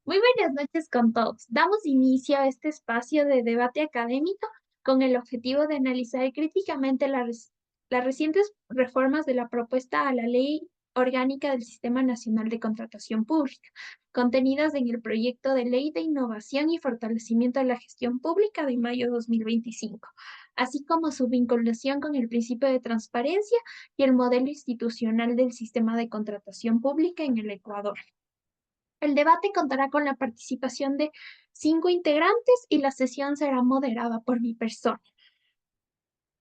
Muy buenas noches con todos. Damos inicio a este espacio de debate académico con el objetivo de analizar críticamente las recientes reformas de la propuesta a la Ley Orgánica del Sistema Nacional de Contratación Pública, contenidas en el proyecto de Ley de Innovación y Fortalecimiento de la Gestión Pública de mayo 2025, así como su vinculación con el principio de transparencia y el modelo institucional del sistema de contratación pública en el Ecuador. El debate contará con la participación de 5 integrantes y la sesión será moderada por mi persona.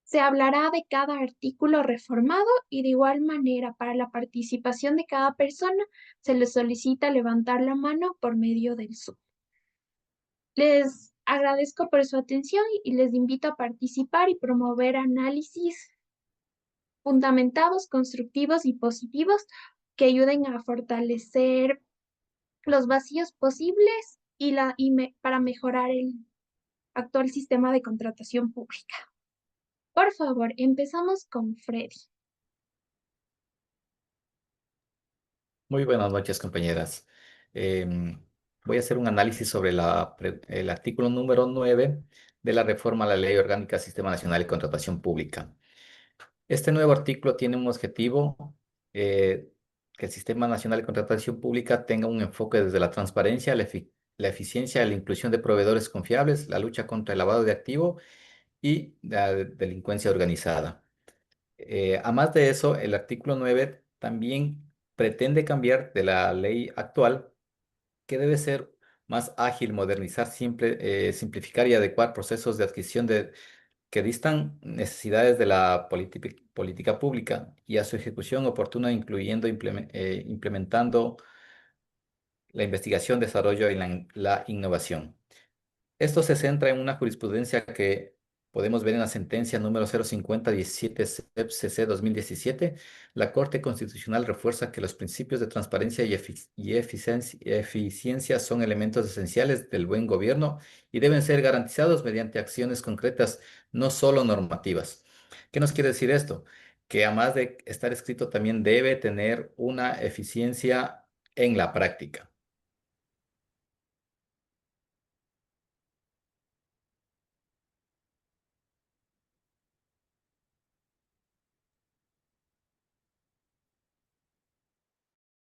Se hablará de cada artículo reformado y de igual manera para la participación de cada persona se les solicita levantar la mano por medio del Zoom. Les agradezco por su atención y les invito a participar y promover análisis fundamentados, constructivos y positivos que ayuden a fortalecer los vacíos posibles para mejorar el actual sistema de contratación pública. Por favor, empezamos con Freddy. Muy buenas noches, compañeras. Em, Voy a hacer un análisis sobre el artículo número 9 de la reforma a la Ley Orgánica Sistema Nacional de Contratación Pública. Este nuevo artículo tiene un objetivo, que el Sistema Nacional de Contratación Pública tenga un enfoque desde la transparencia, la eficiencia, la inclusión de proveedores confiables, la lucha contra el lavado de activo y la delincuencia organizada. Además de eso, el artículo 9 también pretende cambiar de la ley actual, que debe ser más ágil, modernizar, simplificar y adecuar procesos de adquisición que distan necesidades de la política pública y a su ejecución oportuna, incluyendo implementando la investigación, desarrollo y la innovación. Esto se centra en una jurisprudencia que podemos ver en la sentencia número 05017 CEP-CC 2017. La Corte Constitucional refuerza que los principios de transparencia y eficiencia son elementos esenciales del buen gobierno y deben ser garantizados mediante acciones concretas, no solo normativas. ¿Qué nos quiere decir esto? Que además de estar escrito, también debe tener una eficiencia en la práctica.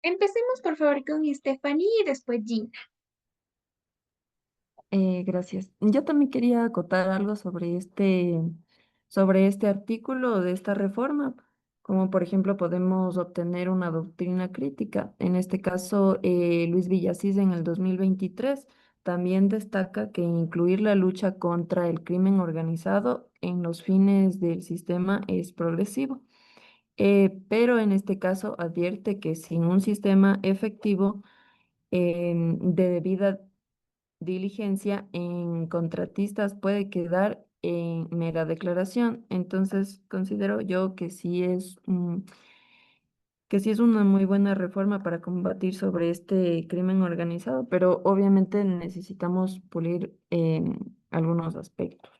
Empecemos por favor con Stephanie y después Gina. Gracias. Yo también quería acotar algo sobre este artículo de esta reforma, como por ejemplo podemos obtener una doctrina crítica. En este caso, Luis Villasís en el 2023 también destaca que incluir la lucha contra el crimen organizado en los fines del sistema es progresivo. Pero en este caso advierte que sin un sistema efectivo de debida diligencia en contratistas puede quedar en mera declaración. Entonces, considero yo que sí es una muy buena reforma para combatir sobre este crimen organizado, pero obviamente necesitamos pulir algunos aspectos.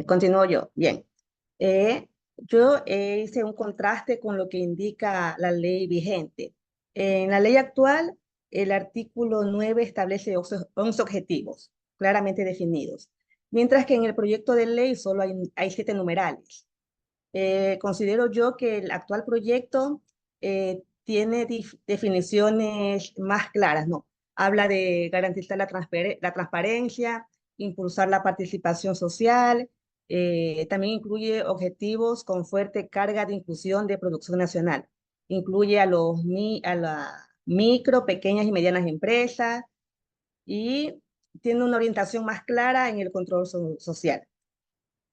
Continúo yo. Bien. Yo hice un contraste con lo que indica la ley vigente. En la ley actual, el artículo 9 establece 11 objetivos claramente definidos, mientras que en el proyecto de ley solo hay 7 numerales. Considero yo que el actual proyecto tiene definiciones más claras, ¿no? Habla de garantizar la transparencia, impulsar la participación social, también incluye objetivos con fuerte carga de inclusión de producción nacional. Incluye a las micro, pequeñas y medianas empresas y tiene una orientación más clara en el control social.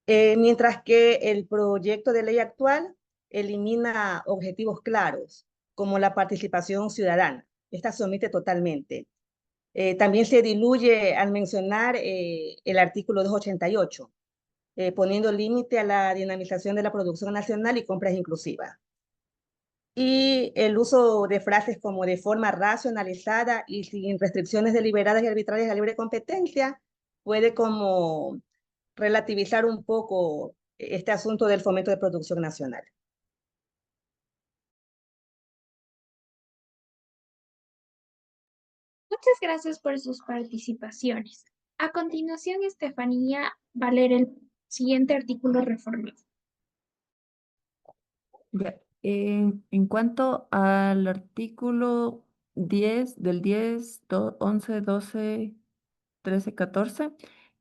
Mientras que el proyecto de ley actual elimina objetivos claros, como la participación ciudadana. Esta se omite totalmente. También se diluye al mencionar el artículo 288, poniendo límite a la dinamización de la producción nacional y compras inclusivas. Y el uso de frases como de forma racionalizada y sin restricciones deliberadas y arbitrarias a libre competencia puede como relativizar un poco este asunto del fomento de producción nacional. Muchas gracias por sus participaciones. A continuación, Estefanía va a leer el siguiente artículo reformado. Ya. En cuanto al artículo 10 del 10, 11, 12, 13, 14,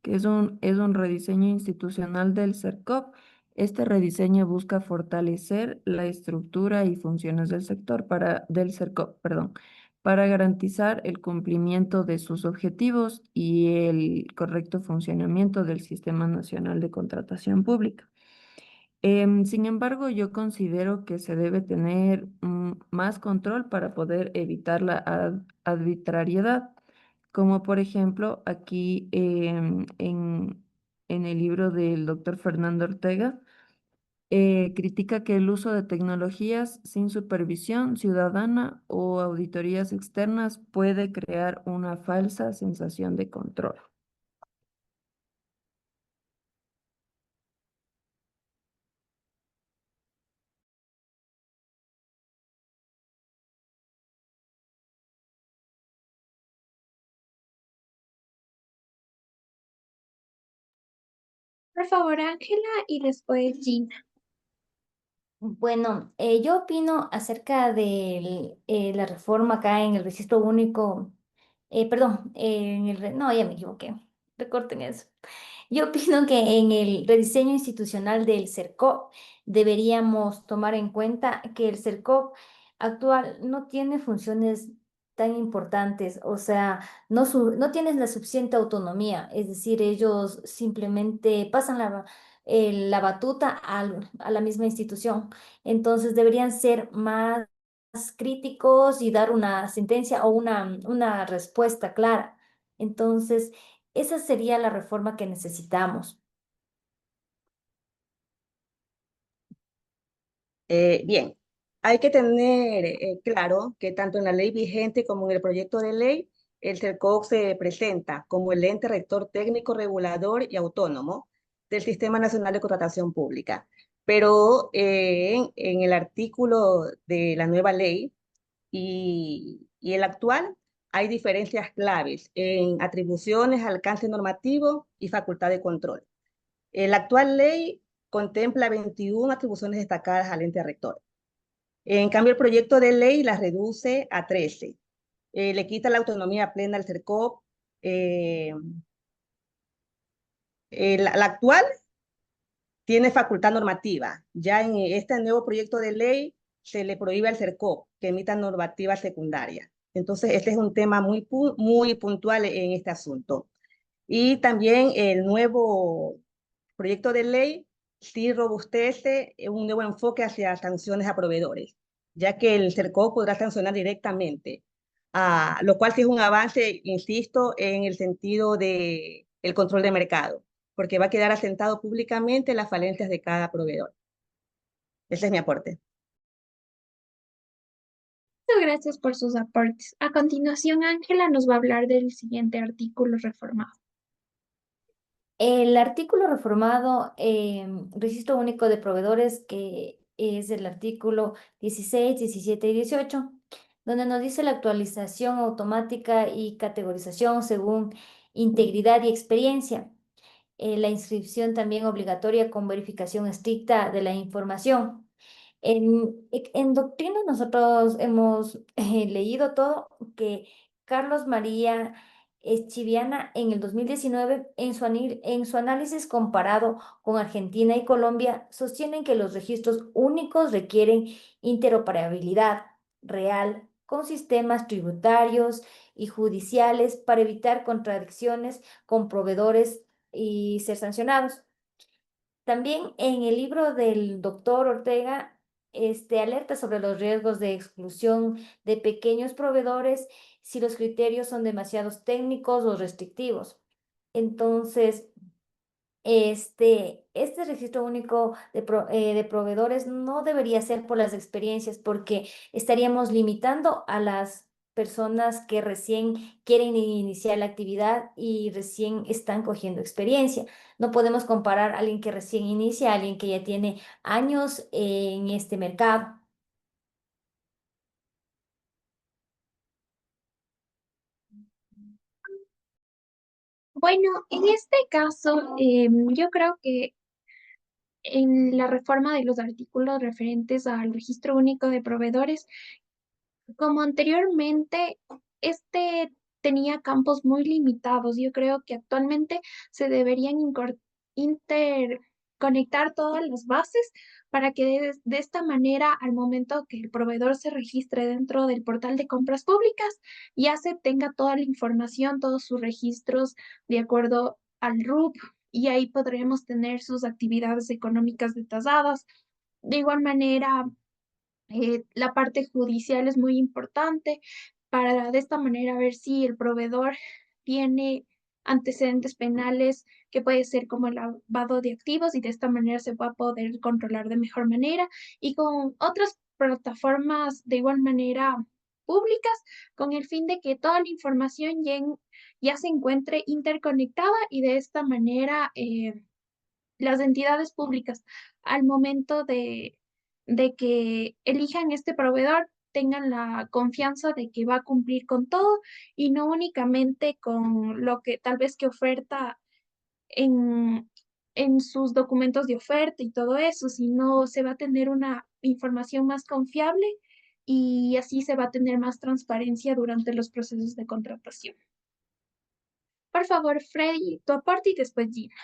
que es un rediseño institucional del CERCOP. Este rediseño busca fortalecer la estructura y funciones del CERCOP, perdón, para garantizar el cumplimiento de sus objetivos y el correcto funcionamiento del Sistema Nacional de Contratación Pública. Sin embargo, yo considero que se debe tener más control para poder evitar la arbitrariedad, como por ejemplo aquí en el libro del doctor Fernando Ortega, critica que el uso de tecnologías sin supervisión ciudadana o auditorías externas puede crear una falsa sensación de control. Por favor, Ángela y después Gina. Bueno, yo opino acerca de la reforma acá en el registro único, perdón, no, ya me equivoqué, recorten eso. Yo opino que en el rediseño institucional del CERCOP deberíamos tomar en cuenta que el CERCOP actual no tiene funciones tan importantes, o sea, no tienen la suficiente autonomía, es decir, ellos simplemente pasan la batuta a la misma institución. Entonces deberían ser más críticos y dar una sentencia o una respuesta clara. Entonces, esa sería la reforma que necesitamos. Bien, hay que tener claro que tanto en la ley vigente como en el proyecto de ley, el CERCOC se presenta como el ente rector técnico, regulador y autónomo del Sistema Nacional de Contratación Pública. Pero en el artículo de la nueva ley y el actual, hay diferencias claves en atribuciones, alcance normativo y facultad de control. La actual ley contempla 21 atribuciones destacadas al ente rector. En cambio, el proyecto de ley las reduce a 13. Le quita la autonomía plena al CERCOP. La actual tiene facultad normativa. Ya en este nuevo proyecto de ley se le prohíbe al CERCOP que emita normativa secundaria. Entonces, este es un tema muy puntual en este asunto. Y también el nuevo proyecto de ley sí robustece un nuevo enfoque hacia sanciones a proveedores, ya que el CERCOP podrá sancionar directamente, lo cual sí es un avance, insisto, en el sentido de el control de mercado, porque va a quedar asentado públicamente las falencias de cada proveedor. Ese es mi aporte. Muchas gracias por sus aportes. A continuación, Ángela nos va a hablar del siguiente artículo reformado. El artículo reformado, Registro Único de Proveedores, que es el artículo 16, 17 y 18, donde nos dice la actualización automática y categorización según integridad y experiencia. La inscripción también obligatoria con verificación estricta de la información. En doctrina nosotros hemos leído todo que Carlos María Chiviana en el 2019, en su análisis comparado con Argentina y Colombia, sostienen que los registros únicos requieren interoperabilidad real con sistemas tributarios y judiciales para evitar contradicciones con proveedores y ser sancionados. También en el libro del doctor Ortega, alerta sobre los riesgos de exclusión de pequeños proveedores si los criterios son demasiados técnicos o restrictivos. Entonces, este registro único de proveedores no debería ser por las experiencias, porque estaríamos limitando a las personas que recién quieren iniciar la actividad y recién están cogiendo experiencia. No podemos comparar a alguien que recién inicia a alguien que ya tiene años en este mercado. Bueno, en este caso, yo creo que en la reforma de los artículos referentes al registro único de proveedores, como anteriormente, este tenía campos muy limitados. Yo creo que actualmente se deberían interconectar todas las bases para que de esta manera, al momento que el proveedor se registre dentro del portal de compras públicas, ya se tenga toda la información, todos sus registros de acuerdo al RUP, y ahí podremos tener sus actividades económicas detalladas. De igual manera, la parte judicial es muy importante para de esta manera ver si el proveedor tiene antecedentes penales, que puede ser como el lavado de activos, y de esta manera se va a poder controlar de mejor manera, y con otras plataformas de igual manera públicas, con el fin de que toda la información ya se encuentre interconectada, y de esta manera las entidades públicas, al momento de que elijan este proveedor, tengan la confianza de que va a cumplir con todo, y no únicamente con lo que tal vez que oferta en, en sus documentos de oferta y todo eso, sino se va a tener una información más confiable, y así se va a tener más transparencia durante los procesos de contratación. Por favor, Freddy, tu aporte y después Gina.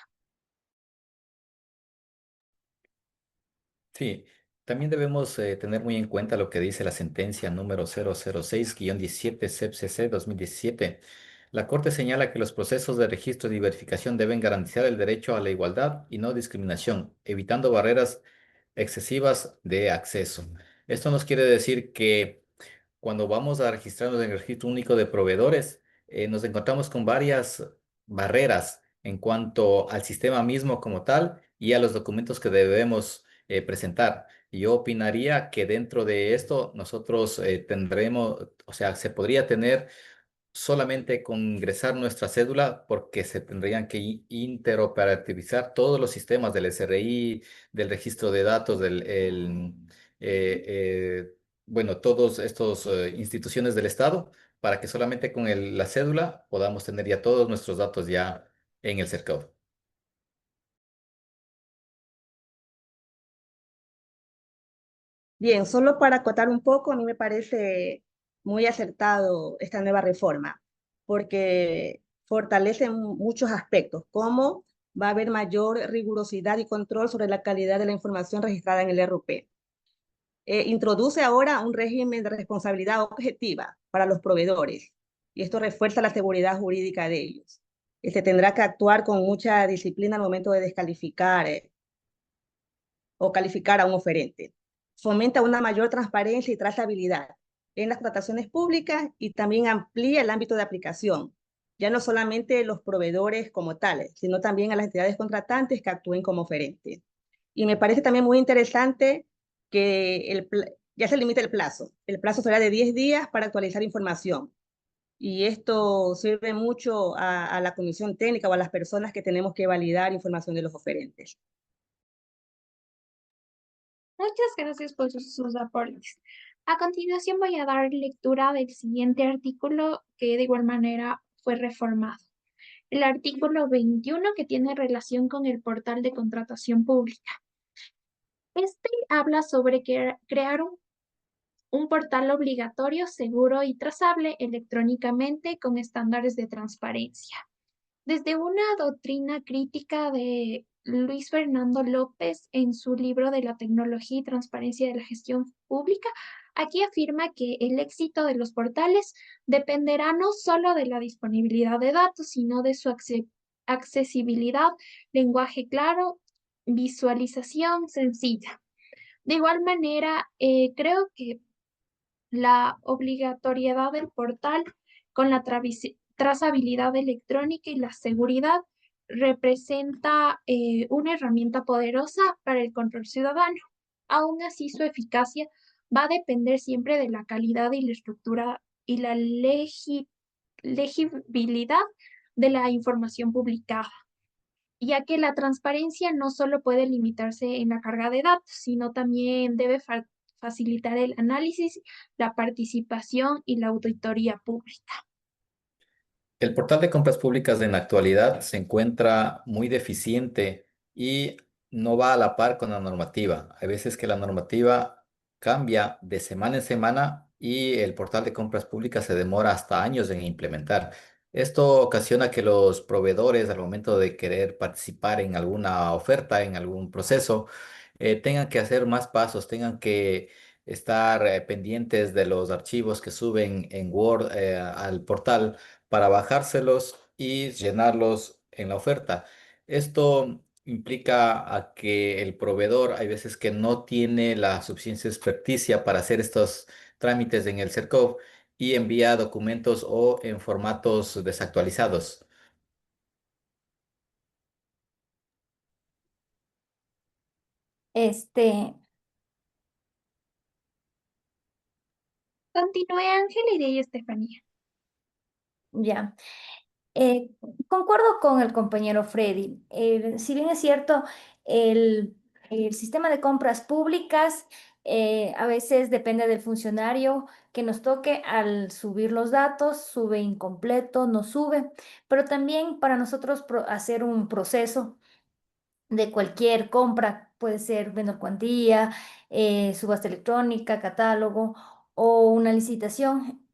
Sí, también debemos tener muy en cuenta lo que dice la sentencia número 006-17 CEP-CC 2017. La Corte señala que los procesos de registro y verificación deben garantizar el derecho a la igualdad y no discriminación, evitando barreras excesivas de acceso. Esto nos quiere decir que cuando vamos a registrarnos en el registro único de proveedores, nos encontramos con varias barreras en cuanto al sistema mismo como tal y a los documentos que debemos presentar. Yo opinaría que dentro de esto nosotros tendremos, o sea, se podría tener solamente con ingresar nuestra cédula, porque se tendrían que interoperativizar todos los sistemas del SRI, del registro de datos, eh, eh, bueno, todos estos instituciones del Estado, para que solamente con la cédula podamos tener ya todos nuestros datos ya en el cercado. Bien, solo para acotar un poco, a mí me parece muy acertado esta nueva reforma, porque fortalece muchos aspectos, como va a haber mayor rigurosidad y control sobre la calidad de la información registrada en el RUP. Introduce ahora un régimen de responsabilidad objetiva para los proveedores, y esto refuerza la seguridad jurídica de ellos. Se tendrá que actuar con mucha disciplina al momento de descalificar o calificar a un oferente. Fomenta una mayor transparencia y trazabilidad en las contrataciones públicas, y también amplía el ámbito de aplicación, ya no solamente los proveedores como tales, sino también a las entidades contratantes que actúen como oferentes. Y me parece también muy interesante que ya se limita el plazo. El plazo será de 10 días para actualizar información. Y esto sirve mucho a la comisión técnica o a las personas que tenemos que validar información de los oferentes. Muchas gracias por sus aportes. A continuación voy a dar lectura del siguiente artículo, que de igual manera fue reformado. El artículo 21, que tiene relación con el portal de contratación pública. Este habla sobre crear un portal obligatorio, seguro y trazable electrónicamente, con estándares de transparencia. Desde una doctrina crítica de Luis Fernando López en su libro de la tecnología y transparencia de la gestión pública, aquí afirma que el éxito de los portales dependerá no solo de la disponibilidad de datos, sino de su accesibilidad, lenguaje claro, visualización sencilla. De igual manera, creo que la obligatoriedad del portal, con la trazabilidad electrónica y la seguridad, representa una herramienta poderosa para el control ciudadano. Aún así, su eficacia va a depender siempre de la calidad y la estructura y la legibilidad de la información publicada, ya que la transparencia no solo puede limitarse en la carga de datos, sino también debe facilitar el análisis, la participación y la auditoría pública. El portal de compras públicas en la actualidad se encuentra muy deficiente y no va a la par con la normativa. Hay veces que la normativa cambia de semana en semana y el portal de compras públicas se demora hasta años en implementar. Esto ocasiona que los proveedores, al momento de querer participar en alguna oferta, en algún proceso, tengan que hacer más pasos, tengan que estar pendientes de los archivos que suben en Word al portal para bajárselos y llenarlos en la oferta. Esto implica a que el proveedor hay veces que no tiene la suficiente experticia para hacer estos trámites en el CERCOV y envía documentos o en formatos desactualizados. Este, Continúe Ángela y de ahí Estefanía. ya. Eh, Concuerdo con el compañero Freddy. Si bien es cierto, el, el sistema de compras públicas a veces depende del funcionario que nos toque al subir los datos, sube incompleto, no sube, pero también para nosotros hacer un proceso de cualquier compra, puede ser menor cuantía, subasta electrónica, catálogo o una licitación,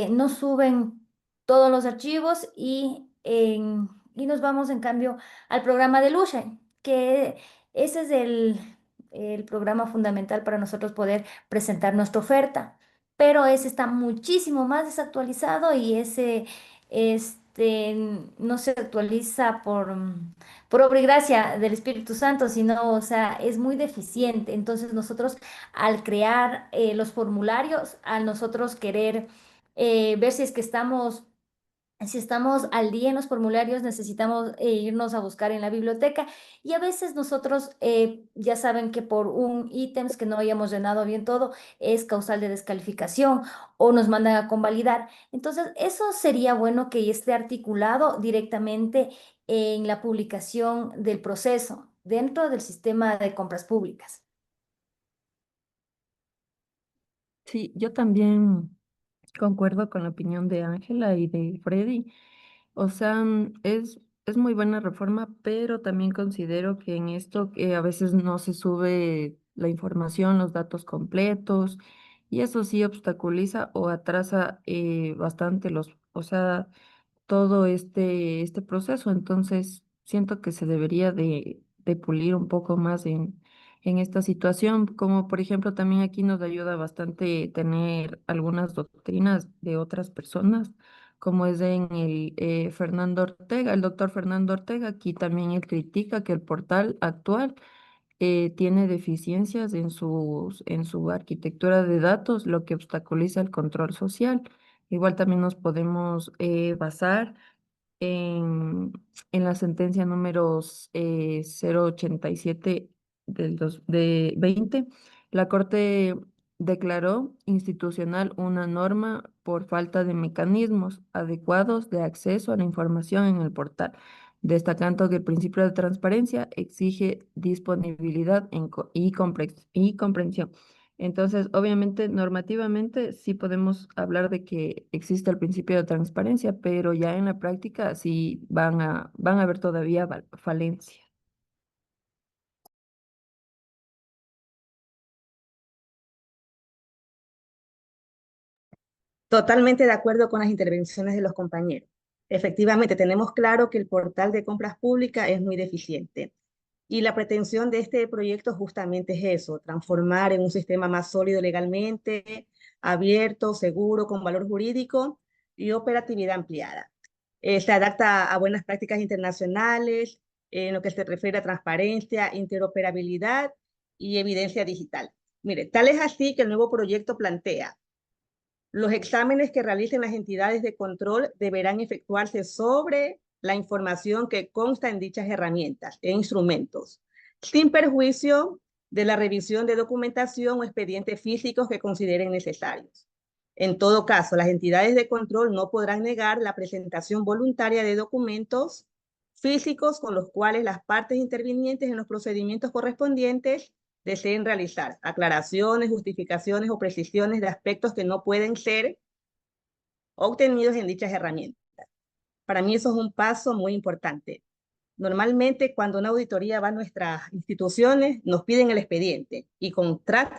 no suben todos los archivos y nos vamos en cambio al programa de Lusha, que ese es el programa fundamental para nosotros poder presentar nuestra oferta. Pero ese está muchísimo más desactualizado y ese no se actualiza por obra y gracia del Espíritu Santo, sino, o sea, es muy deficiente. Entonces nosotros al crear los formularios, al nosotros querer ver si estamos al día en los formularios, necesitamos irnos a buscar en la biblioteca y a veces nosotros ya saben que por un ítems que no hayamos llenado bien todo es causal de descalificación o nos mandan a convalidar. Entonces, eso sería bueno que esté articulado directamente en la publicación del proceso dentro del sistema de compras públicas. Sí, yo también concuerdo con la opinión de Ángela y de Freddy. O sea, es muy buena reforma, pero también considero que en esto que a veces no se sube la información, los datos completos, y eso sí obstaculiza o atrasa bastante o sea, todo este proceso. Entonces, siento que se debería de pulir un poco más en esta situación, como por ejemplo también aquí nos ayuda bastante tener algunas doctrinas de otras personas, como es en el Fernando Ortega, el doctor Fernando Ortega. Aquí también él critica que el portal actual tiene deficiencias en su arquitectura de datos, lo que obstaculiza el control social. Igual también nos podemos basar en, en la sentencia número 087 de 20. La Corte declaró institucional una norma por falta de mecanismos adecuados de acceso a la información en el portal, destacando que el principio de transparencia exige disponibilidad y comprensión. Entonces, obviamente, normativamente sí podemos hablar de que existe el principio de transparencia, pero ya en la práctica sí van a haber todavía falencias. Totalmente de acuerdo con las intervenciones de los compañeros. Efectivamente, tenemos claro que el portal de compras públicas es muy deficiente. Y la pretensión de este proyecto justamente es eso, transformar en un sistema más sólido legalmente, abierto, seguro, con valor jurídico y operatividad ampliada. Se adapta a buenas prácticas internacionales en lo que se refiere a transparencia, interoperabilidad y evidencia digital. Mire, tal es así que el nuevo proyecto plantea: los exámenes que realicen las entidades de control deberán efectuarse sobre la información que consta en dichas herramientas e instrumentos, sin perjuicio de la revisión de documentación o expedientes físicos que consideren necesarios. En todo caso, las entidades de control no podrán negar la presentación voluntaria de documentos físicos con los cuales las partes intervinientes en los procedimientos correspondientes deseen realizar aclaraciones, justificaciones o precisiones de aspectos que no pueden ser obtenidos en dichas herramientas. Para mí eso es un paso muy importante. Normalmente cuando una auditoría va a nuestras instituciones, nos piden el expediente y, contrastan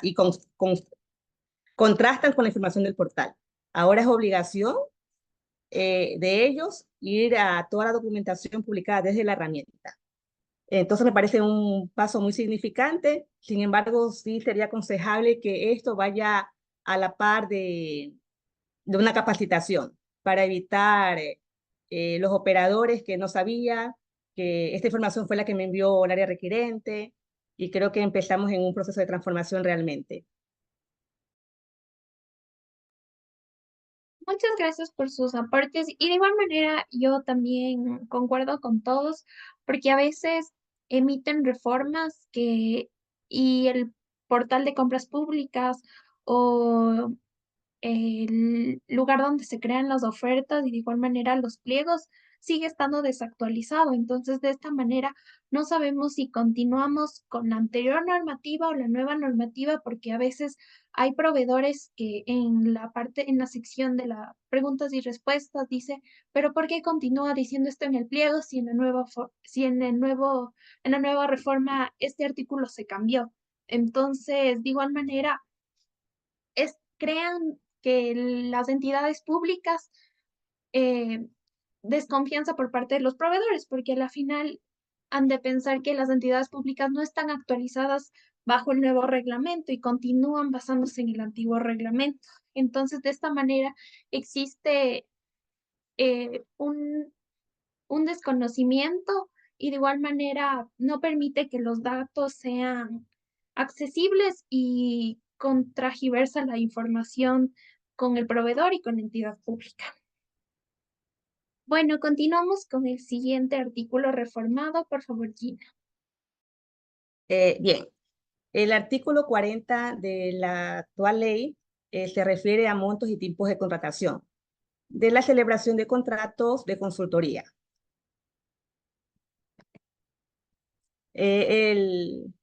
con la información del portal. Ahora es obligación de ellos ir a toda la documentación publicada desde la herramienta. Entonces me parece un paso muy significante. Sin embargo, sí sería aconsejable que esto vaya a la par de una capacitación para evitar los operadores que no sabía que esta información fue la que me envió el área requerente, y creo que empezamos en un proceso de transformación realmente. Muchas gracias por sus aportes y de igual manera yo también concuerdo con todos porque a veces emiten reformas y el portal de compras públicas o el lugar donde se crean las ofertas y de igual manera los pliegos sigue estando desactualizado. Entonces, de esta manera, no sabemos si continuamos con la anterior normativa o la nueva normativa, porque a veces hay proveedores que en la sección de las preguntas y respuestas dice, pero ¿por qué continúa diciendo esto en el pliego si en la en la nueva reforma este artículo se cambió? Entonces, de igual manera, crean que las entidades públicas eh, desconfianza por parte de los proveedores, porque a la final han de pensar que las entidades públicas no están actualizadas bajo el nuevo reglamento y continúan basándose en el antiguo reglamento. Entonces, de esta manera existe un desconocimiento y de igual manera no permite que los datos sean accesibles y contragiversa la información con el proveedor y con la entidad pública. Bueno, continuamos con el siguiente artículo reformado. Por favor, Gina. Bien, el artículo 40 de la actual ley se refiere a montos y tipos de contratación de la celebración de contratos de consultoría. El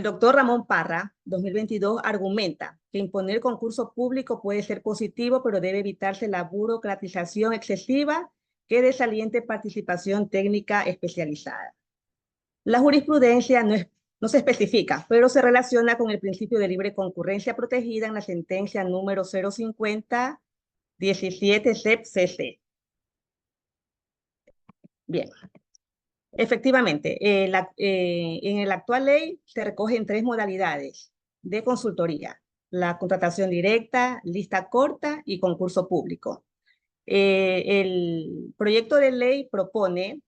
doctor Ramón Parra, 2022, argumenta que imponer concurso público puede ser positivo, pero debe evitarse la burocratización excesiva que desaliente participación técnica especializada. La jurisprudencia no se especifica, pero se relaciona con el principio de libre concurrencia protegida en la sentencia número 050-17 CEP-CC. Bien. Efectivamente, en la actual ley se recogen 3 modalidades de consultoría: la contratación directa, lista corta y concurso público. El proyecto de ley propone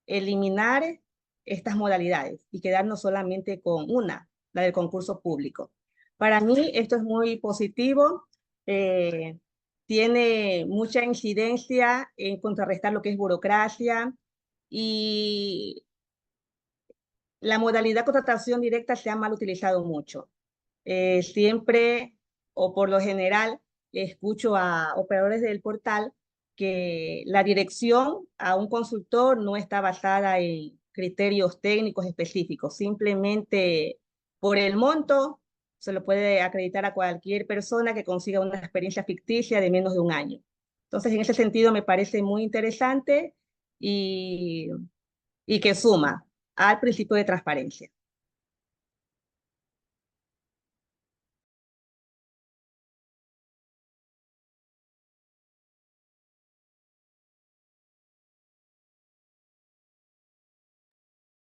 eliminar estas modalidades y quedarnos solamente con una, la del concurso público. Para mí esto es muy positivo, tiene mucha incidencia en contrarrestar lo que es burocracia, y la modalidad contratación directa se ha mal utilizado mucho. Siempre o por lo general escucho a operadores del portal que la dirección a un consultor no está basada en criterios técnicos específicos, simplemente por el monto se lo puede acreditar a cualquier persona que consiga una experiencia ficticia de menos de un año. Entonces, en ese sentido me parece muy interesante y, y que suma al principio de transparencia.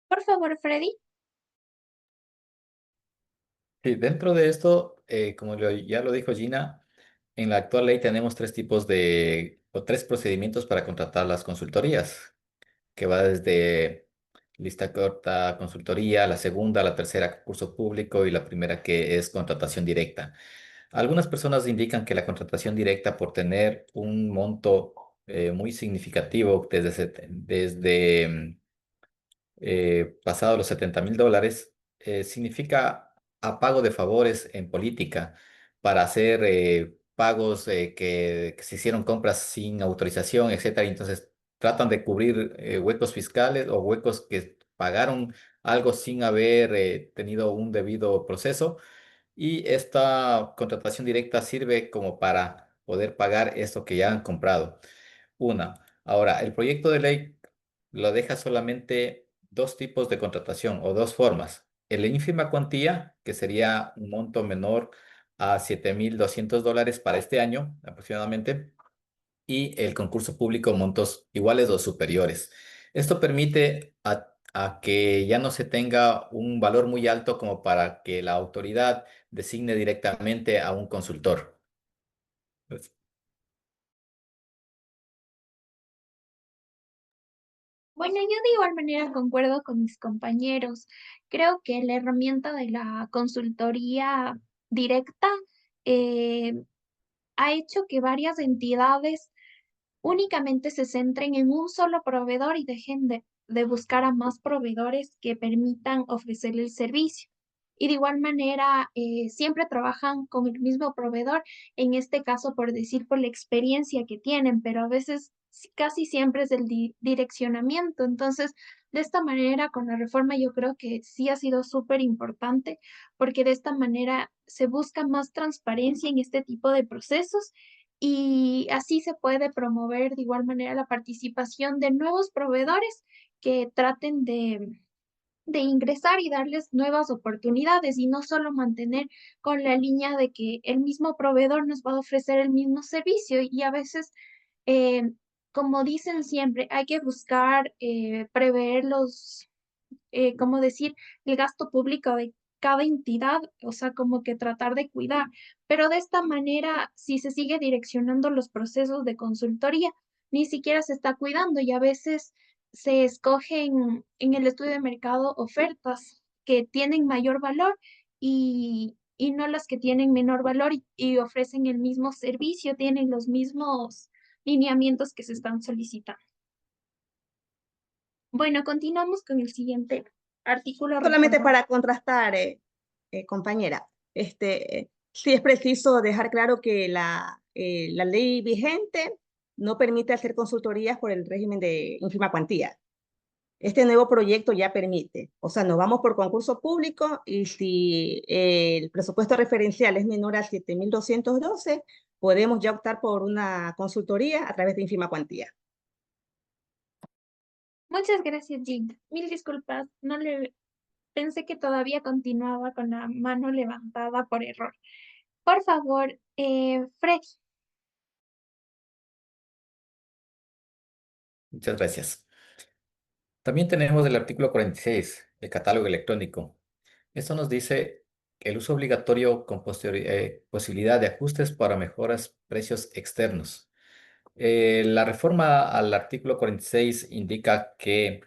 Por favor, Freddy. Sí, dentro de esto, como ya lo dijo Gina, en la actual ley tenemos o tres procedimientos para contratar las consultorías, que va desde lista corta, consultoría, la segunda, la tercera, concurso público y la primera que es contratación directa. Algunas personas indican que la contratación directa, por tener un monto muy significativo desde pasado los $70,000, significa a pago de favores en política para hacer pagos que se hicieron compras sin autorización, etcétera. Y entonces tratan de cubrir huecos fiscales o huecos que pagaron algo sin haber tenido un debido proceso. Y esta contratación directa sirve como para poder pagar esto que ya han comprado. una. Ahora, el proyecto de ley lo deja solamente dos tipos de contratación o dos formas. El ínfima cuantía, que sería un monto menor a $7,200 para este año aproximadamente, y el concurso público montos iguales o superiores. Esto permite a que ya no se tenga un valor muy alto como para que la autoridad designe directamente a un consultor. Pues, Bueno, yo de igual manera concuerdo con mis compañeros. Creo que la herramienta de la consultoría directa eh, ha hecho que varias entidades únicamente se centren en un solo proveedor y dejen de buscar a más proveedores que permitan ofrecer el servicio. Y de igual manera, siempre trabajan con el mismo proveedor, en este caso, por decir, por la experiencia que tienen, pero a veces casi siempre es el direccionamiento. Entonces, de esta manera, con la reforma, yo creo que sí ha sido súper importante, porque de esta manera se busca más transparencia en este tipo de procesos y así se puede promover de igual manera la participación de nuevos proveedores que traten de ingresar y darles nuevas oportunidades y no solo mantener con la línea de que el mismo proveedor nos va a ofrecer el mismo servicio y a veces, eh, como dicen siempre, hay que buscar prever como decir, el gasto público de cada entidad, o sea, como que tratar de cuidar. Pero de esta manera, si se sigue direccionando los procesos de consultoría, ni siquiera se está cuidando y a veces se escogen en el estudio de mercado ofertas que tienen mayor valor y no las que tienen menor valor y ofrecen el mismo servicio, tienen los mismos lineamientos que se están solicitando. Bueno, continuamos con el siguiente artículo Solamente reforma. para contrastar, compañera, sí es preciso dejar claro que la ley vigente no permite hacer consultorías por el régimen de ínfima cuantía. Este nuevo proyecto ya permite, o sea, nos vamos por concurso público y si el presupuesto referencial es menor a 7.212, podemos ya optar por una consultoría a través de ínfima cuantía. Muchas gracias, Jean. Mil disculpas, no le pensé que todavía continuaba con la mano levantada por error. Por favor, Freddy. muchas gracias. También tenemos el artículo 46, el catálogo electrónico. Esto nos dice el uso obligatorio con posibilidad de ajustes para mejoras precios externos. La reforma al artículo 46 indica que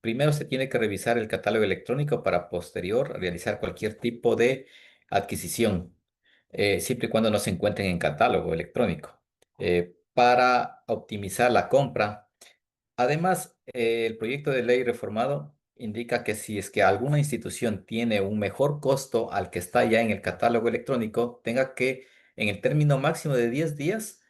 primero se tiene que revisar el catálogo electrónico para posterior realizar cualquier tipo de adquisición, siempre y cuando no se encuentren en catálogo electrónico. Para optimizar la compra, además, el proyecto de ley reformado indica que si es que alguna institución tiene un mejor costo al que está ya en el catálogo electrónico, tenga que, en el término máximo de 10 días,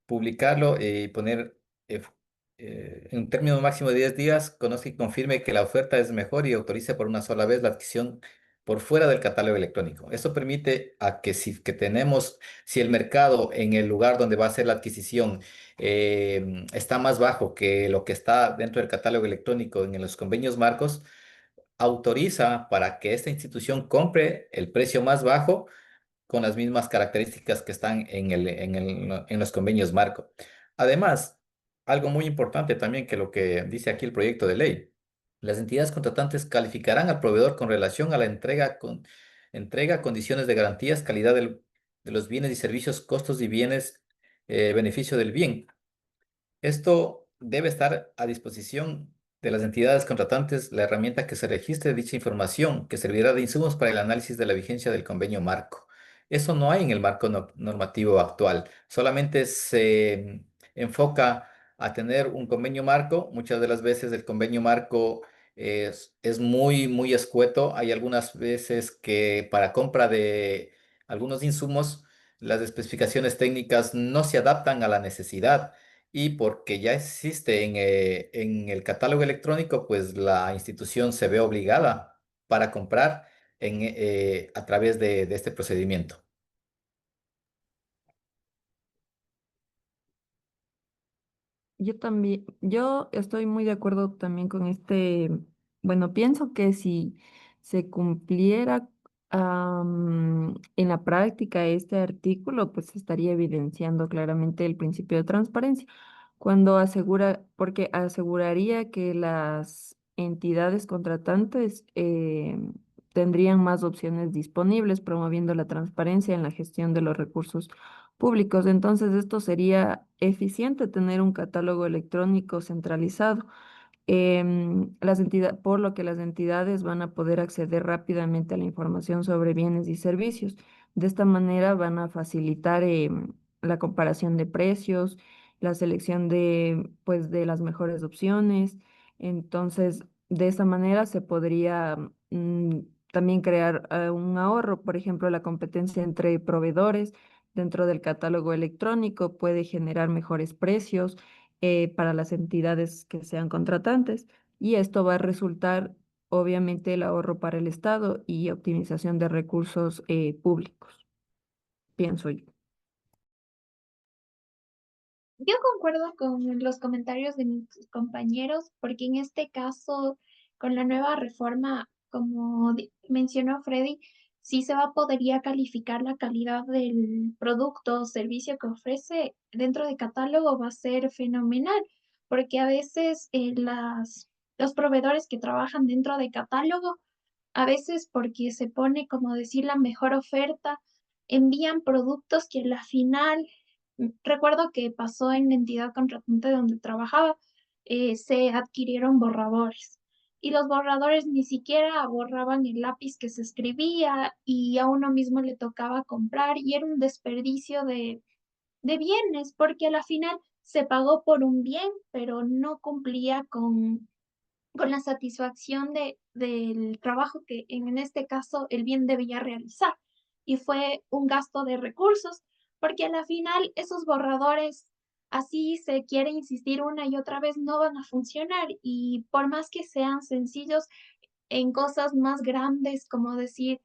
publicarlo y poner, en un término máximo de 10 días, conozca y confirme que la oferta es mejor y autorice por una sola vez la adquisición por fuera del catálogo electrónico. Esto permite a que si el mercado en el lugar donde va a ser la adquisición está más bajo que lo que está dentro del catálogo electrónico en los convenios marcos, autoriza para que esta institución compre el precio más bajo con las mismas características que están en los convenios marco. Además, algo muy importante también que lo que dice aquí el proyecto de ley, las entidades contratantes calificarán al proveedor con relación a la entrega, condiciones de garantías, calidad de los bienes y servicios, costos y bienes, beneficio del bien. Esto debe estar a disposición de las entidades contratantes, la herramienta que se registre dicha información, que servirá de insumos para el análisis de la vigencia del convenio marco. Eso no hay en el marco normativo actual, solamente se enfoca a tener un convenio marco. Muchas de las veces el convenio marco es muy, muy escueto. Hay algunas veces que para compra de algunos insumos, las especificaciones técnicas no se adaptan a la necesidad y porque ya existe en el catálogo electrónico, pues la institución se ve obligada para comprar a través de este procedimiento. Yo también, yo estoy muy de acuerdo también con bueno, pienso que si se cumpliera en la práctica este artículo, pues estaría evidenciando claramente el principio de transparencia, cuando porque aseguraría que las entidades contratantes tendrían más opciones disponibles, promoviendo la transparencia en la gestión de los recursos públicos. Entonces, esto sería eficiente tener un catálogo electrónico centralizado, por lo que las entidades van a poder acceder rápidamente a la información sobre bienes y servicios. De esta manera van a facilitar la comparación de precios, la selección pues, de las mejores opciones. Entonces, de esa manera se podría también crear un ahorro, por ejemplo, la competencia entre proveedores dentro del catálogo electrónico puede generar mejores precios para las entidades que sean contratantes, y esto va a resultar obviamente el ahorro para el Estado y optimización de recursos públicos, pienso yo. Yo concuerdo con los comentarios de mis compañeros, porque en este caso, con la nueva reforma, como mencionó Freddy, sí se va a poder ya calificar la calidad del producto o servicio que ofrece dentro de catálogo, va a ser fenomenal, porque a veces los proveedores que trabajan dentro de catálogo, a veces porque se pone, como decir, la mejor oferta, envían productos que a la final recuerdo que pasó en la entidad contratante donde trabajaba, se adquirieron borradores y los borradores ni siquiera borraban el lápiz que se escribía y a uno mismo le tocaba comprar y era un desperdicio de bienes porque a la final se pagó por un bien, pero no cumplía con la satisfacción del trabajo que en este caso el bien debía realizar. Y fue un gasto de recursos, porque a la final esos borradores, así se quiere insistir una y otra vez, no van a funcionar. Y por más que sean sencillos en cosas más grandes, como decir,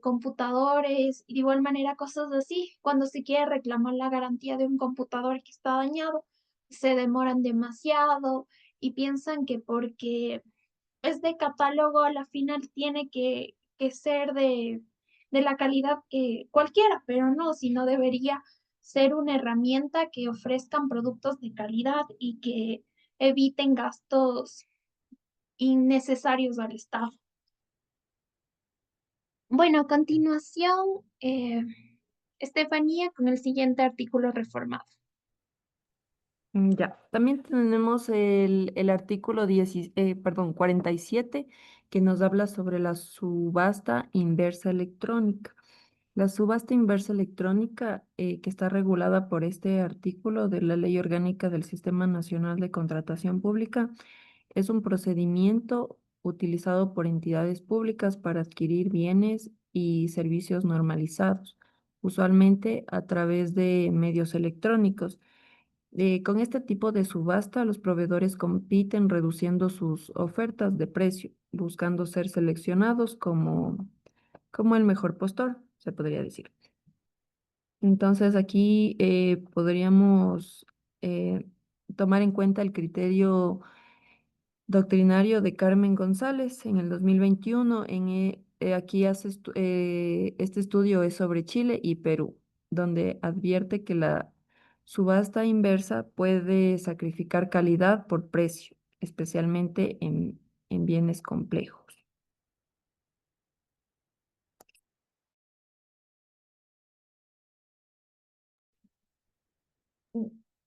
computadores, y de igual manera cosas así, cuando se quiere reclamar la garantía de un computador que está dañado, se demoran demasiado y piensan que porque es de catálogo, a la final tiene que ser de la calidad que cualquiera, pero no, sino debería ser una herramienta que ofrezcan productos de calidad y que eviten gastos innecesarios al Estado. Bueno, a continuación, Estefanía con el siguiente artículo reformado. Ya, también tenemos el artículo 47 que nos habla sobre la subasta inversa electrónica. La subasta inversa electrónica, que está regulada por este artículo de la Ley Orgánica del Sistema Nacional de Contratación Pública, es un procedimiento utilizado por entidades públicas para adquirir bienes y servicios normalizados, usualmente a través de medios electrónicos. Con este tipo de subasta, los proveedores compiten reduciendo sus ofertas de precio, buscando ser seleccionados como el mejor postor, se podría decir. Entonces, aquí podríamos tomar en cuenta el criterio doctrinario de Carmen González en el 2021. Aquí este estudio es sobre Chile y Perú, donde advierte que la subasta inversa puede sacrificar calidad por precio, especialmente en bienes complejos.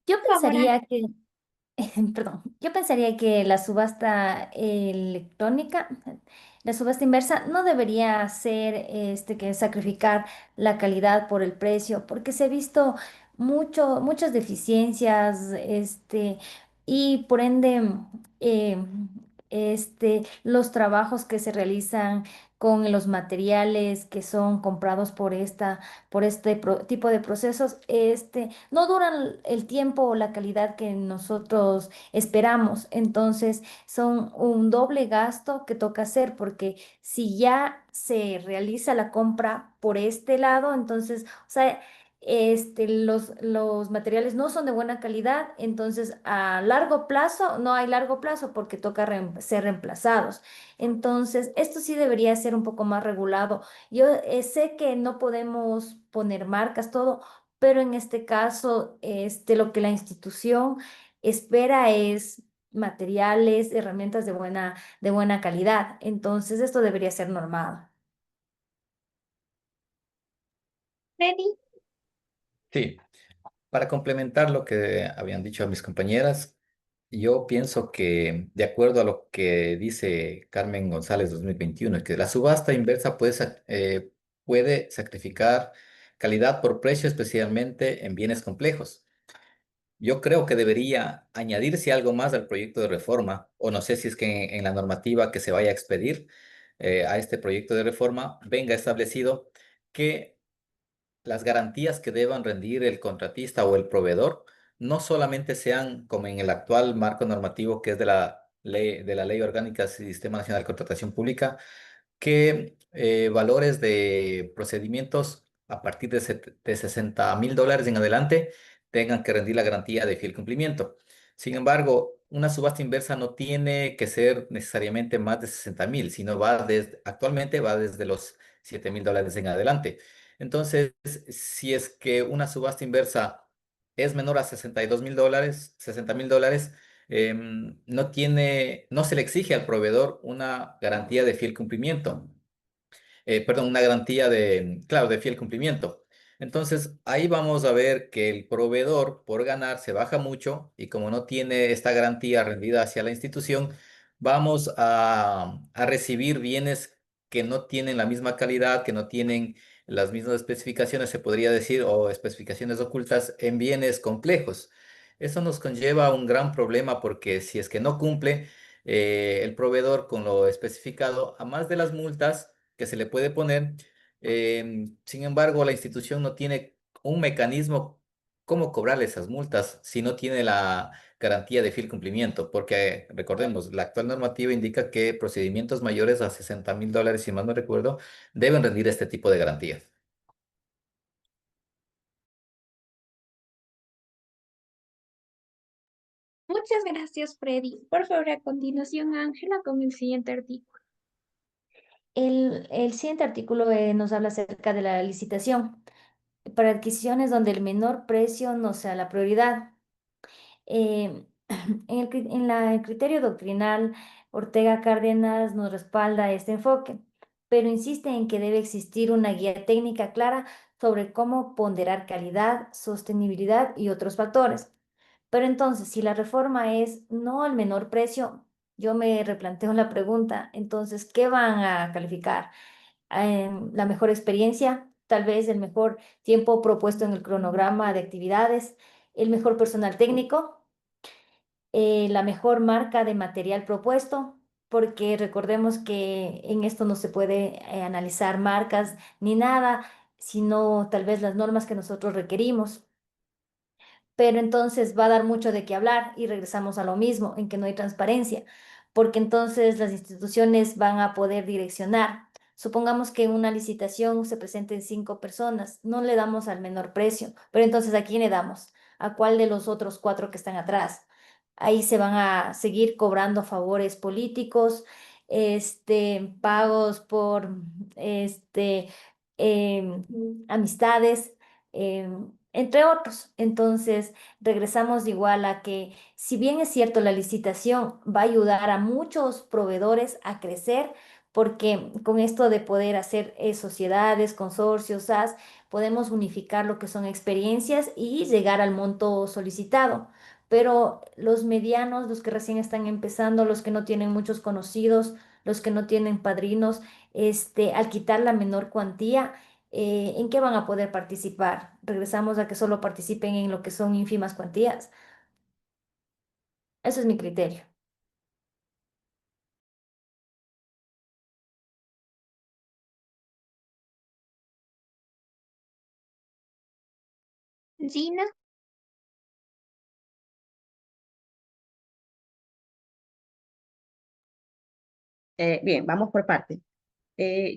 Yo Favorable. pensaría que perdón, yo pensaría que la subasta electrónica, la subasta inversa, no debería ser que sacrificar la calidad por el precio, porque se ha visto muchas deficiencias, y por ende, eh, los trabajos que se realizan con los materiales que son comprados por este tipo de procesos, no duran el tiempo o la calidad que nosotros esperamos. Entonces, son un doble gasto que toca hacer porque si ya se realiza la compra por este lado, entonces, o sea, los materiales no son de buena calidad, entonces a largo plazo no hay largo plazo porque toca ser reemplazados. Entonces, esto sí debería ser un poco más regulado. Yo sé que no podemos poner marcas, todo, pero en este caso, lo que la institución espera es materiales, herramientas de buena calidad. Entonces, esto debería ser normado. Freddy, Sí, para complementar lo que habían dicho mis compañeras, yo pienso que de acuerdo a lo que dice Carmen González 2021, que la subasta inversa puede sacrificar calidad por precio, especialmente en bienes complejos. Yo creo que debería añadirse algo más al proyecto de reforma, o no sé si es que en la normativa que se vaya a expedir a este proyecto de reforma venga establecido que las garantías que deban rendir el contratista o el proveedor no solamente sean como en el actual marco normativo que es de la Ley Orgánica del Sistema Nacional de Contratación Pública, que valores de procedimientos a partir de $60.000 en adelante tengan que rendir la garantía de fiel cumplimiento. Sin embargo, una subasta inversa no tiene que ser necesariamente más de 60.000, sino actualmente va desde los $7.000 en adelante. Entonces, si es que una subasta inversa es menor a $62.000, $60.000, no se le exige al proveedor una garantía de fiel cumplimiento. Perdón, una garantía claro, de fiel cumplimiento. Entonces, ahí vamos a ver que el proveedor, por ganar, se baja mucho y como no tiene esta garantía rendida hacia la institución, vamos a recibir bienes que no tienen la misma calidad, que no tienen las mismas especificaciones, se podría decir, o especificaciones ocultas en bienes complejos. Eso nos conlleva a un gran problema porque si es que no cumple el proveedor con lo especificado, a más de las multas, que se le puede poner. Sin embargo, la institución no tiene un mecanismo cómo cobrar esas multas si no tiene la garantía de fiel cumplimiento, porque recordemos, la actual normativa indica que procedimientos mayores a $60.000, si mal no recuerdo, deben rendir este tipo de garantías. muchas gracias, Freddy. Por favor, a continuación, Ángela, con el siguiente artículo. El siguiente artículo nos habla acerca de la licitación para adquisiciones donde el menor precio no sea la prioridad. Eh, el criterio doctrinal, Ortega Cárdenas nos respalda este enfoque, pero insiste en que debe existir una guía técnica clara sobre cómo ponderar calidad, sostenibilidad y otros factores. Pero entonces, si la reforma es no al menor precio, yo me replanteo la pregunta, entonces, ¿qué van a calificar? La mejor experiencia, tal vez el mejor tiempo propuesto en el cronograma de actividades, el mejor personal técnico, la mejor marca de material propuesto, porque recordemos que en esto no se puede analizar marcas ni nada, sino tal vez las normas que nosotros requerimos. Pero entonces va a dar mucho de qué hablar y regresamos a lo mismo, en que no hay transparencia, porque entonces las instituciones van a poder direccionar. Supongamos que en una licitación se presenten 5 personas, no le damos al menor precio, pero entonces ¿a quién le damos? ¿A cuál de los otros 4 que están atrás? Ahí se van a seguir cobrando favores políticos, pagos por este, amistades, entre otros. Entonces, regresamos igual a que, si bien es cierto, la licitación va a ayudar a muchos proveedores a crecer, porque con esto de poder hacer sociedades, consorcios, SAS, podemos unificar lo que son experiencias y llegar al monto solicitado. Pero los medianos, los que recién están empezando, los que no tienen muchos conocidos, los que no tienen padrinos, al quitar la menor cuantía, ¿en qué van a poder participar? Regresamos a que solo participen en lo que son ínfimas cuantías. Ese es mi criterio. Gina, Bien, vamos por parte.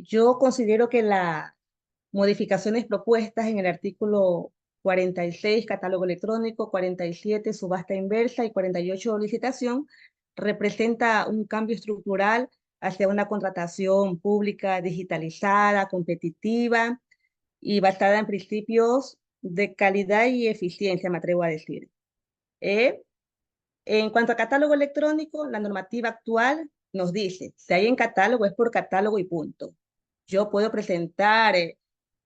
Yo considero que modificaciones propuestas en el artículo 46, catálogo electrónico, 47, subasta inversa, y 48, licitación, representa un cambio estructural hacia una contratación pública digitalizada, competitiva y basada en principios de calidad y eficiencia, me atrevo a decir. En cuanto a catálogo electrónico, la normativa actual nos dice, si hay en catálogo es por catálogo y punto. Yo puedo presentar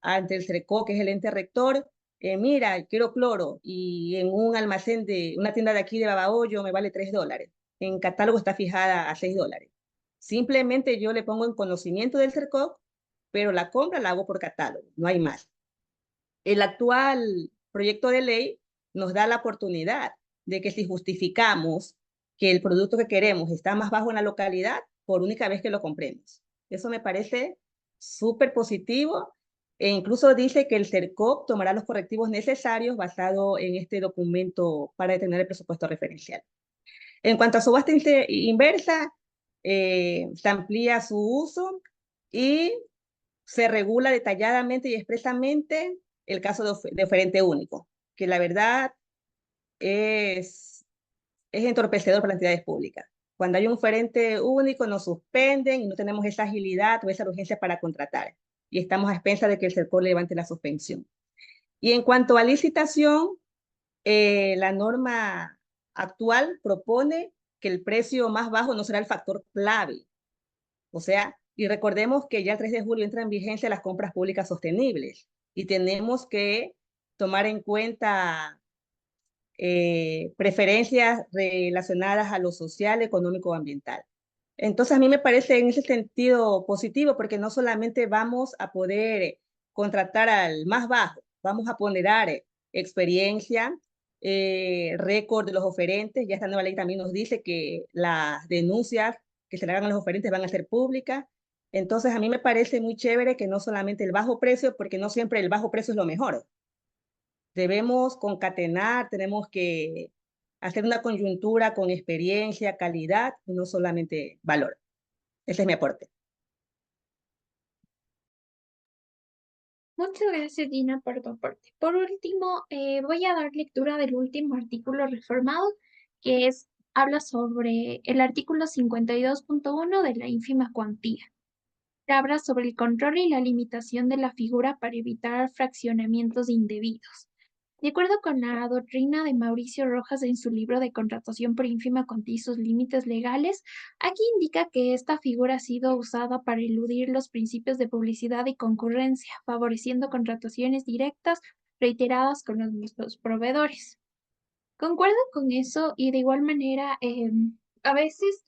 ante el CERECO, que es el ente rector, mira, quiero cloro, y en un almacén de una tienda de aquí de Babahoyo me vale $3. En catálogo está fijada a $6. Simplemente yo le pongo en conocimiento del CERECO, pero la compra la hago por catálogo, no hay más. El actual proyecto de ley nos da la oportunidad de que si justificamos que el producto que queremos está más bajo en la localidad, por única vez que lo compremos. Eso me parece súper positivo, e incluso dice que el CERCOP tomará los correctivos necesarios basado en este documento para determinar el presupuesto referencial. En cuanto a subasta inversa, se amplía su uso y se regula detalladamente y expresamente el caso de oferente único, que la verdad es entorpecedor para las entidades públicas. Cuando hay un oferente único, nos suspenden y no tenemos esa agilidad o esa urgencia para contratar. Y estamos a expensas de que el CERCOR levante la suspensión. Y en cuanto a licitación, la norma actual propone que el precio más bajo no será el factor clave. O sea, y recordemos que ya el 3 de julio entran en vigencia las compras públicas sostenibles y tenemos que tomar en cuenta preferencias relacionadas a lo social, económico o ambiental. Entonces, a mí me parece en ese sentido positivo, porque no solamente vamos a poder contratar al más bajo, vamos a ponderar experiencia, récord de los oferentes. Ya esta nueva ley también nos dice que las denuncias que se le hagan a los oferentes van a ser públicas. Entonces, a mí me parece muy chévere que no solamente el bajo precio, porque no siempre el bajo precio es lo mejor. Debemos concatenar, tenemos que hacer una coyuntura con experiencia, calidad, y no solamente valor. Ese es mi aporte. Muchas gracias, Gina, por tu aporte. Por último, voy a dar lectura del último artículo reformado, que habla sobre el artículo 52.1 de la ínfima cuantía. Habla sobre el control y la limitación de la figura para evitar fraccionamientos indebidos. De acuerdo con la doctrina de Mauricio Rojas en su libro de Contratación por ínfima cuantía y sus límites legales, aquí indica que esta figura ha sido usada para eludir los principios de publicidad y concurrencia, favoreciendo contrataciones directas reiteradas con los mismos proveedores. Concuerdo con eso y de igual manera, a veces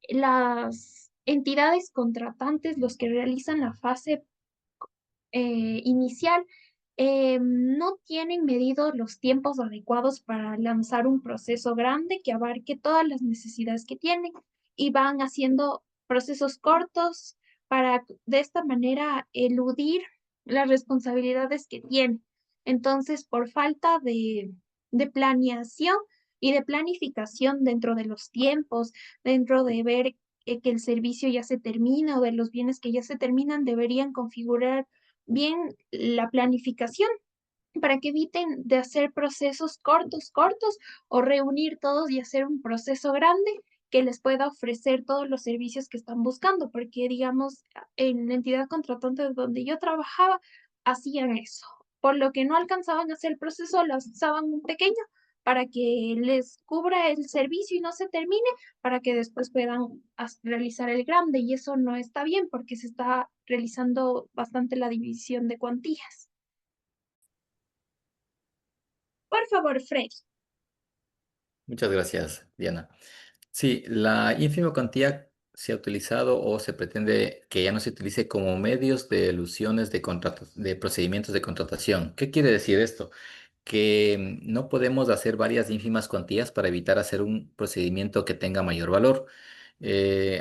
las entidades contratantes, los que realizan la fase inicial, no tienen medidos los tiempos adecuados para lanzar un proceso grande que abarque todas las necesidades que tienen y van haciendo procesos cortos para de esta manera eludir las responsabilidades que tienen. Entonces, por falta de planeación y de planificación dentro de los tiempos, dentro de ver que el servicio ya se termina o de los bienes que ya se terminan, deberían configurar bien la planificación para que eviten de hacer procesos cortos o reunir todos y hacer un proceso grande que les pueda ofrecer todos los servicios que están buscando, porque digamos, en la entidad contratante donde yo trabajaba, hacían eso, por lo que no alcanzaban a hacer el proceso, lo lanzaban un pequeño para que les cubra el servicio y no se termine, para que después puedan realizar el grande, y eso no está bien porque se está realizando bastante la división de cuantías. Por favor, Freddy. Muchas gracias, Diana. Sí, la ínfima cuantía se ha utilizado o se pretende que ya no se utilice como medios de elusiones de procedimientos de contratación. ¿Qué quiere decir esto? Que no podemos hacer varias ínfimas cuantías para evitar hacer un procedimiento que tenga mayor valor.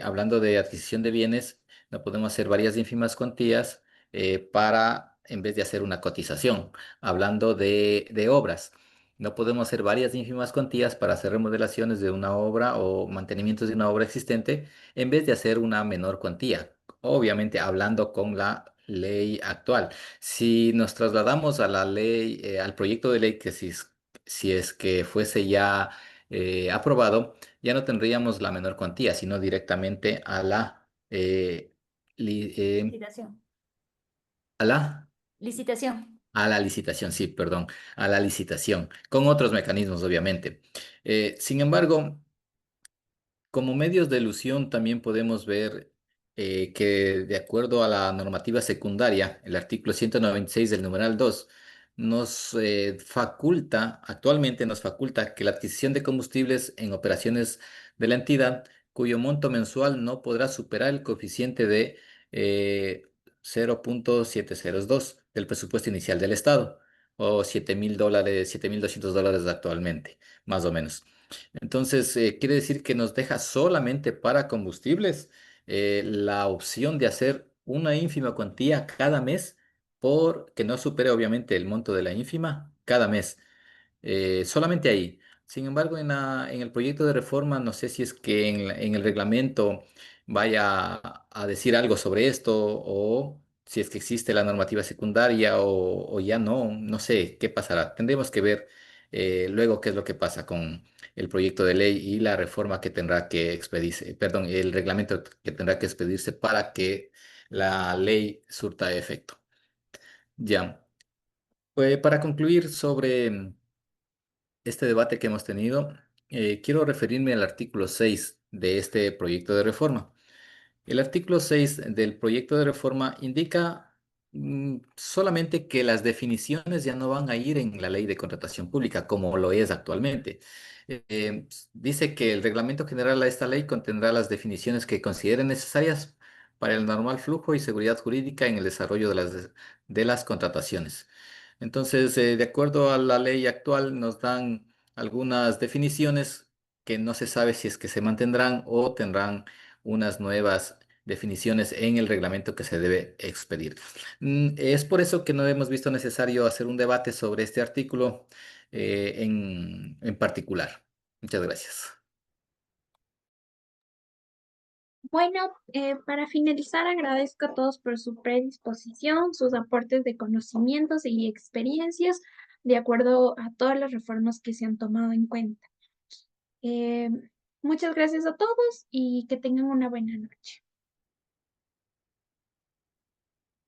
Hablando de adquisición de bienes, no podemos hacer varias ínfimas cuantías en vez de hacer una cotización. Hablando de obras, no podemos hacer varias ínfimas cuantías para hacer remodelaciones de una obra o mantenimientos de una obra existente en vez de hacer una menor cuantía. Obviamente hablando con ley actual. Si nos trasladamos a la ley, al proyecto de ley que si es que fuese ya aprobado, ya no tendríamos la menor cuantía, sino directamente a li- eh, Licitación. a la Licitación. a la licitación, sí, perdón, a la licitación, con otros mecanismos, obviamente. Sin embargo, como medios de ilusión también podemos ver que de acuerdo a la normativa secundaria, el artículo 196 del numeral 2 actualmente nos faculta que la adquisición de combustibles en operaciones de la entidad cuyo monto mensual no podrá superar el coeficiente de 0.702 del presupuesto inicial del Estado o $7.000, $7.200 actualmente, más o menos. Entonces, quiere decir que nos deja solamente para combustibles la opción de hacer una ínfima cuantía cada mes, por que no supere obviamente el monto de la ínfima cada mes. Solamente ahí. Sin embargo, en el proyecto de reforma, no sé si es que en el reglamento vaya a decir algo sobre esto o si es que existe la normativa secundaria o ya no, no sé qué pasará. Tendremos que ver luego qué es lo que pasa con el proyecto de ley y la reforma que tendrá que expedirse, perdón, el reglamento que tendrá que expedirse para que la ley surta efecto. Ya. Pues para concluir sobre este debate que hemos tenido, quiero referirme al artículo 6 de este proyecto de reforma. El artículo 6 del proyecto de reforma indica solamente que las definiciones ya no van a ir en la ley de contratación pública como lo es actualmente. Dice que el reglamento general a esta ley contendrá las definiciones que consideren necesarias para el normal flujo y seguridad jurídica en el desarrollo de las contrataciones. Entonces, de acuerdo a la ley actual, nos dan algunas definiciones que no se sabe si es que se mantendrán o tendrán unas nuevas definiciones en el reglamento que se debe expedir. Es por eso que no hemos visto necesario hacer un debate sobre este artículo en particular. Muchas gracias. Bueno, para finalizar, agradezco a todos por su predisposición, sus aportes de conocimientos y experiencias de acuerdo a todas las reformas que se han tomado en cuenta. Eh, Muchas gracias a todos y que tengan una buena noche.